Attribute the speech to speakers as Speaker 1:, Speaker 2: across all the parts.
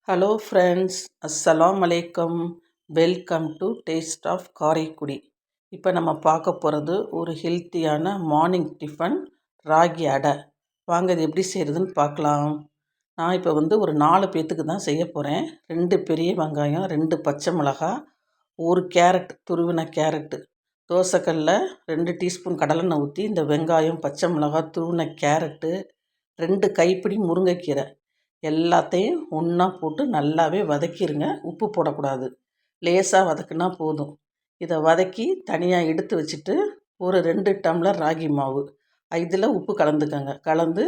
Speaker 1: Hello friends, அஸ்ஸலாம் அலைக்கம். Welcome to taste of Karaikudi. இப்போ நம்ம பார்க்க போகிறது ஒரு ஹெல்த்தியான மார்னிங் டிஃபன் ராகி அடை. வாங்க இது எப்படி செய்கிறதுன்னு பார்க்கலாம். நான் இப்போ ஒரு 4 பேர்த்துக்கு தான் செய்ய போகிறேன். 2 பெரிய வெங்காயம், 2 பச்சை மிளகாய், 1 கேரட், துருவின கேரட்டு, தோசைக்கல்லில் 2 டீஸ்பூன் கடலெண்ணெய் ஊற்றி இந்த வெங்காயம், பச்சை மிளகாய், துருவின கேரட்டு, 2 கைப்பிடி முருங்கைக்கீரை எல்லாத்தையும் ஒன்றா போட்டு நல்லாவே வதக்கிடுங்க. உப்பு போடக்கூடாது, லேசாக வதக்குனா போதும். இதை வதக்கி தனியாக எடுத்து வச்சுட்டு ஒரு 2 டம்ளர் ராகி மாவு, இதில் உப்பு கலந்துக்கங்க. கலந்து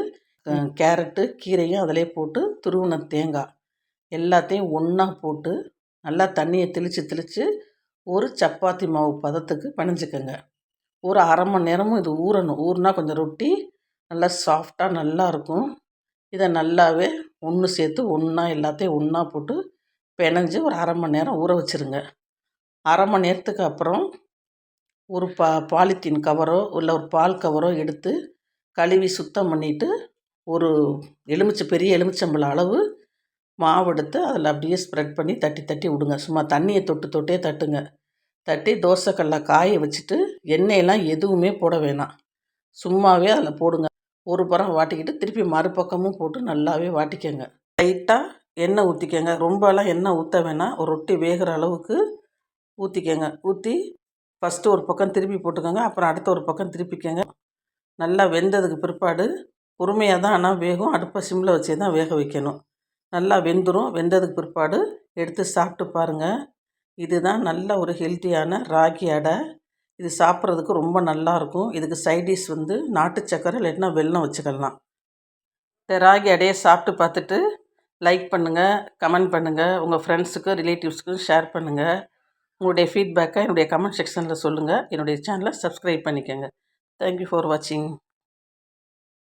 Speaker 1: கேரட்டு கீரையும் அதிலே போட்டு துருவின தேங்காய் எல்லாத்தையும் ஒன்றா போட்டு நல்லா தண்ணியை தெளித்து ஒரு சப்பாத்தி மாவு பதத்துக்கு பிணைஞ்சிக்கங்க. ஒரு அரை மணி நேரமும் இது ஊறணும். ஊறினா கொஞ்சம் ரொட்டி நல்லா சாஃப்டாக நல்லாயிருக்கும். இதை நல்லாவே ஒன்று சேர்த்து ஒன்றா எல்லாத்தையும் ஒன்றா போட்டு பிணைஞ்சி ஒரு அரை மணி நேரம் ஊற வச்சுருங்க. அரை மணி நேரத்துக்கு அப்புறம் ஒரு பாலித்தீன் கவரோ இல்லை ஒரு பால் கவரோ எடுத்து கழுவி சுத்தம் பண்ணிவிட்டு ஒரு பெரிய எலுமிச்சம்பழம் அளவு மாவு எடுத்து அதில் அப்படியே ஸ்ப்ரெட் பண்ணி தட்டி தட்டி விடுங்க. சும்மா தண்ணியை தொட்டே தட்டுங்க. தட்டி தோசைக்கல்லை காய வச்சுட்டு எண்ணெயெல்லாம் எதுவுமே போட வேணாம், சும்மாவே அதில் போடுங்க. ஒரு புறம் வாட்டிக்கிட்டு திருப்பி மறுபக்கமும் போட்டு நல்லாவே வாட்டிக்கங்க. லைட்டாக எண்ணெய் ஊற்றிக்கங்க. ரொம்பலாம் எண்ணெய் ஊற்ற வேணாம். ஒரு ரொட்டி வேகிற அளவுக்கு ஊற்றிக்கங்க. ஊற்றி ஃபஸ்ட்டு ஒரு பக்கம் திருப்பி போட்டுக்கோங்க. அப்புறம் அடுத்த ஒரு பக்கம் திருப்பிக்கங்க. நல்லா வெந்ததுக்கு பிற்பாடு பொறுமையாக தான் ஆனால் வேகும். அடுப்பை சிம்மில் வச்சே தான் வேக வைக்கணும். நல்லா வெந்துடும். வெந்ததுக்கு பிற்பாடு எடுத்து சாப்பிட்டு பாருங்கள். இதுதான் நல்ல ஒரு ஹெல்த்தியான ராகி அடை. இது சாப்பிட்றதுக்கு ரொம்ப நல்லாயிருக்கும். இதுக்கு சைடிஷ் நாட்டு சக்கரை இல்லைன்னா வெல்லம் வச்சுக்கலாம். இந்த ராகி அடையை சாப்பிட்டு பார்த்துட்டு லைக் பண்ணுங்கள், கமெண்ட் பண்ணுங்கள், உங்கள் ஃப்ரெண்ட்ஸுக்கு ரிலேட்டிவ்ஸுக்கும் ஷேர் பண்ணுங்கள். உங்களுடைய ஃபீட்பேக்கை என்னுடைய கமெண்ட் செக்ஷனில் சொல்லுங்கள். என்னுடைய சேனலை சப்ஸ்கிரைப் பண்ணிக்கோங்க. தேங்க்யூ ஃபார் வாட்சிங்.